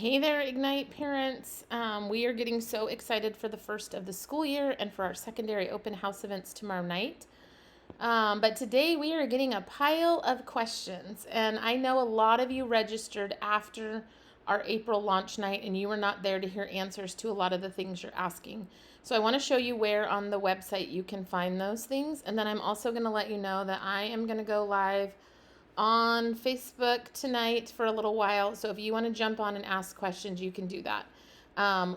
Hey there, Ignite parents. We are getting so excited for the first of the school year and for our secondary open house events tomorrow night. But today we are getting a pile of questions, and I know a lot of you registered after our April launch night and you were not there to hear answers to a lot of the things you're asking. So I want to show you where on the website you can find those things, and then I'm also going to let you know that I am going to go live on Facebook tonight for a little while. So if you want to jump on and ask questions, you can do that.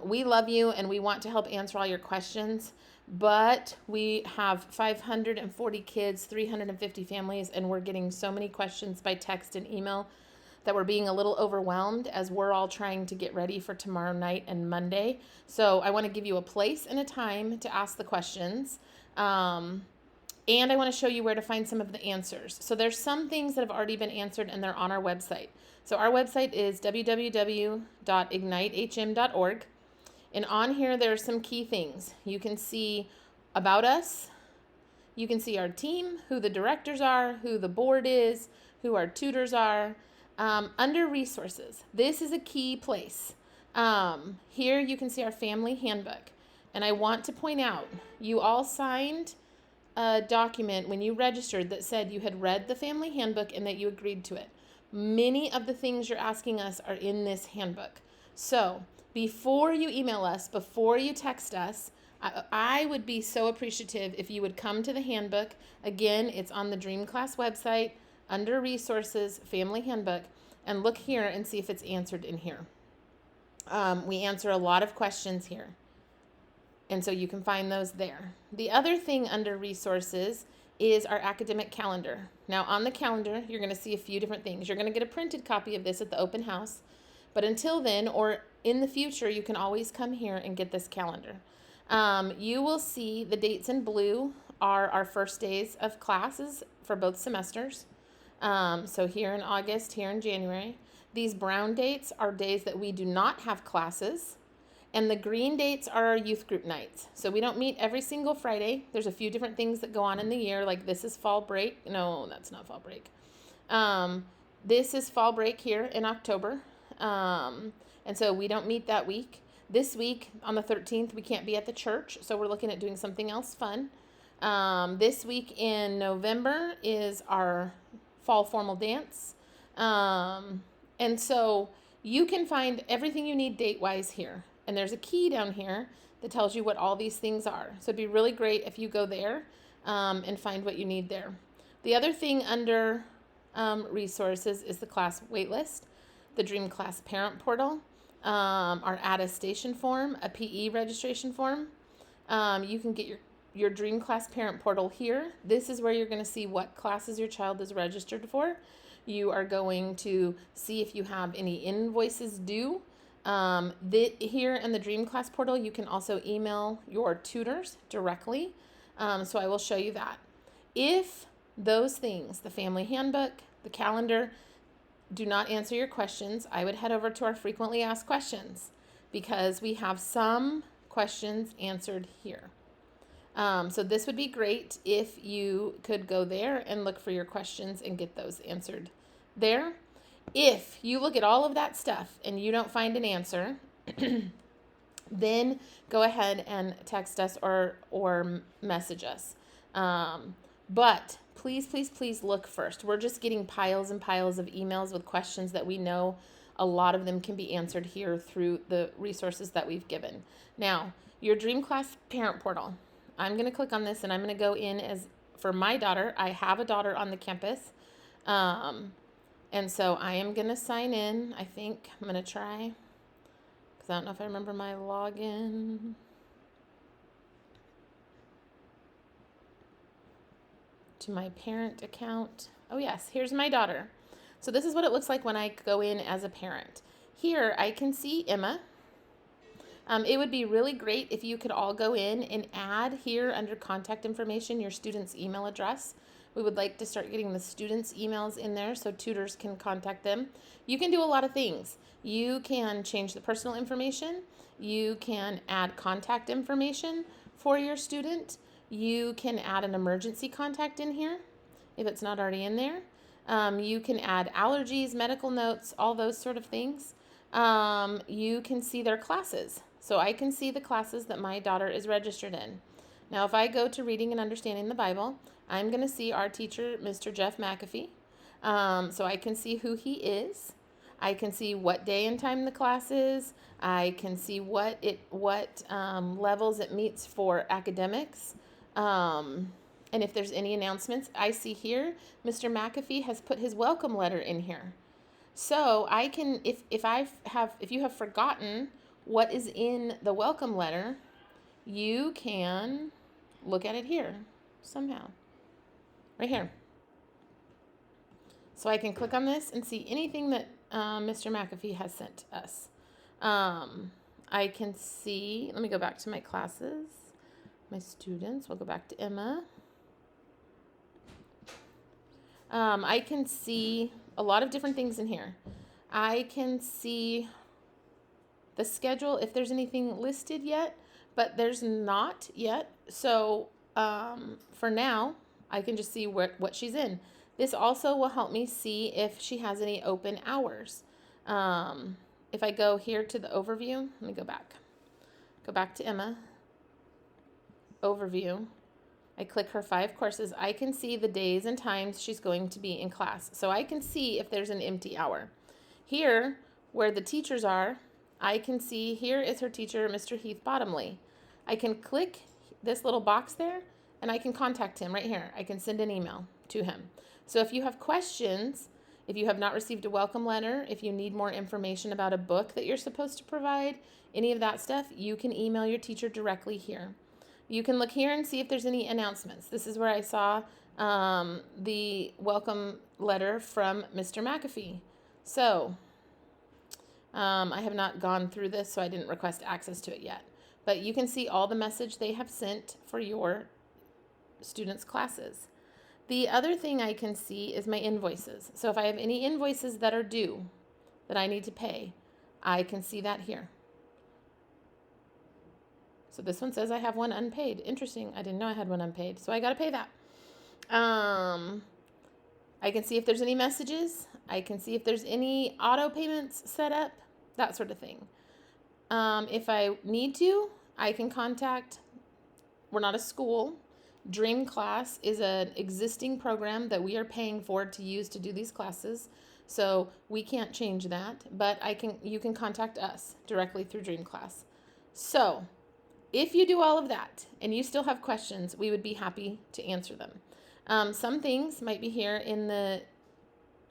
We love you and we want to help answer all your questions, but we have 540 kids, 350 families, and we're getting so many questions by text and email that we're being a little overwhelmed as we're all trying to get ready for tomorrow night and Monday. So I want to give you a place and a time to ask the questions. And I want to show you where to find some of the answers. So there's some things that have already been answered and they're on our website. So our website is www.ignitehm.org. And on here, there are some key things. You can see about us. You can see our team, who the directors are, who the board is, who our tutors are. Under resources, this is a key place. Here you can see our family handbook. And I want to point out, you all signed a document when you registered that said you had read the family handbook and that you agreed to it. Many of the things you're asking us are in this handbook. So before you email us, before you text us, I would be so appreciative if you would come to the handbook. Again, it's on the Dream Class website under resources, family handbook, and look here and see if it's answered in here. We answer a lot of questions here. And so you can find those there. The other thing under resources is our academic calendar. Now on the calendar, you're going to see a few different things. You're going to get a printed copy of this at the open house. But until then, or in the future, you can always come here and get this calendar. You will see the dates in blue are our first days of classes for both semesters. So here in August, here in January. These brown dates are days that we do not have classes. And the green dates are our youth group nights. So we don't meet every single Friday. There's a few different things that go on in the year, like this is fall break. No, that's not fall break. This is fall break here in October. And so we don't meet that week. This week, on the 13th, we can't be at the church, so we're looking at doing something else fun. This week in November is our fall formal dance. And so you can find everything you need date-wise here. And there's a key down here that tells you what all these things are. So it'd be really great if you go there and find what you need there. The other thing under resources is the class waitlist, the Dream Class parent portal, our attestation form, a PE registration form. You can get your Dream Class parent portal here. This is where you're going to see what classes your child is registered for. You are going to see if you have any invoices due. Here in the Dream Class portal, you can also email your tutors directly. So I will show you that. If those things, the family handbook, the calendar, do not answer your questions, I would head over to our frequently asked questions because we have some questions answered here. So this would be great if you could go there and look for your questions and get those answered there. If you look at all of that stuff and you don't find an answer, then go ahead and text us or message us. But please, please, please look first. We're just getting piles and piles of emails with questions that we know a lot of them can be answered here through the resources that we've given. Now, your Dream Class parent portal. I'm going to click on this and I'm going to go in as for my daughter. I have a daughter on the campus. And so I am going to sign in. I think I'm going to try because I don't know if I remember my login. To my parent account. Oh yes, here's my daughter. So this is what it looks like when I go in as a parent. Here I can see Emma. It would be really great if you could all go in and add here under contact information your student's email address. We would like to start getting the students' emails in there so tutors can contact them. You can do a lot of things. You can change the personal information. You can add contact information for your student. You can add an emergency contact in here if it's not already in there. You can add allergies, medical notes, all those sort of things. you can see their classes. So I can see the classes that my daughter is registered in. Now, if I go to Reading and Understanding the Bible, I'm going to see our teacher, Mr. Jeff McAfee. So I can see who he is. I can see what day and time the class is. I can see what levels it meets for academics. And if there's any announcements, I see here, Mr. McAfee has put his welcome letter in here. So I can, if you have forgotten what is in the welcome letter, you can look at it here somehow, right here. So I can click on this and see anything that Mr. McAfee has sent us. I can see, let me go back to my classes, my students. We'll go back to Emma. I can see a lot of different things in here. I can see the schedule if there's anything listed yet, but there's not yet. So for now, I can just see what she's in. This also will help me see if she has any open hours. If I go here to the overview, let me go back to Emma, overview. I click her 5 courses. I can see the days and times she's going to be in class. So I can see if there's an empty hour. Here, where the teachers are, I can see here is her teacher, Mr. Heath Bottomley. I can click this little box there and I can contact him right here. I can send an email to him. So if you have questions, if you have not received a welcome letter, if you need more information about a book that you're supposed to provide, any of that stuff, you can email your teacher directly here. You can look here and see if there's any announcements. This is where I saw the welcome letter from Mr. McAfee. So I have not gone through this, so I didn't request access to it yet. But you can see all the message they have sent for your students' classes. The other thing I can see is my invoices. So if I have any invoices that are due that I need to pay, I can see that here. So this one says I have one unpaid. Interesting. I didn't know I had one unpaid. So I got to pay that. I can see if there's any messages. I can see if there's any auto payments set up, that sort of thing. If I need to, I can contact, we're not a school. Dream Class is an existing program that we are paying for to use to do these classes. So we can't change that, but you can contact us directly through Dream Class. So if you do all of that and you still have questions, we would be happy to answer them. Some things might be here in the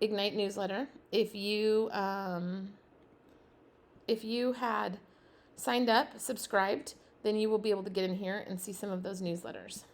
Ignite newsletter. If you had signed up, subscribed, then you will be able to get in here and see some of those newsletters.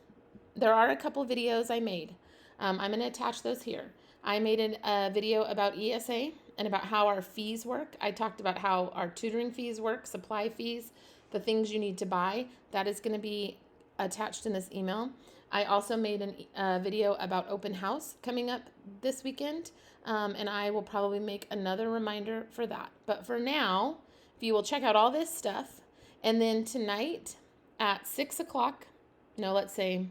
There are a couple videos I made. I'm going to attach those here. I made a video about ESA and about how our fees work. I talked about how our tutoring fees work, supply fees, the things you need to buy. That is going to be attached in this email. I also made a video about open house coming up this weekend, and I will probably make another reminder for that. But for now, if you will check out all this stuff, and then tonight at 6 o'clock, no, let's say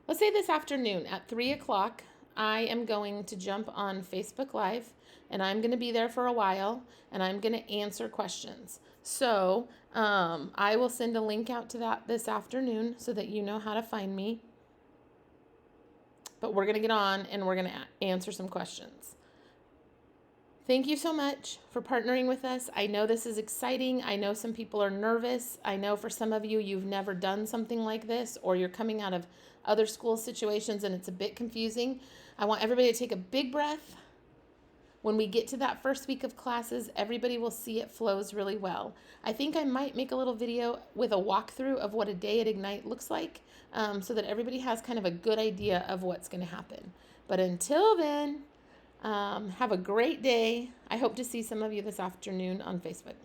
this afternoon at 3 o'clock, I am going to jump on Facebook Live, and I'm going to be there for a while, and I'm going to answer questions. So I will send a link out to that this afternoon so that you know how to find me. But we're going to get on, and we're going to answer some questions. Thank you so much for partnering with us. I know this is exciting. I know some people are nervous. I know for some of you, you've never done something like this, or you're coming out of other school situations and it's a bit confusing. I want everybody to take a big breath. When we get to that first week of classes, everybody will see it flows really well. I think I might make a little video with a walkthrough of what a day at Ignite looks like, so that everybody has kind of a good idea of what's going to happen. But until then, have a great day. I hope to see some of you this afternoon on Facebook.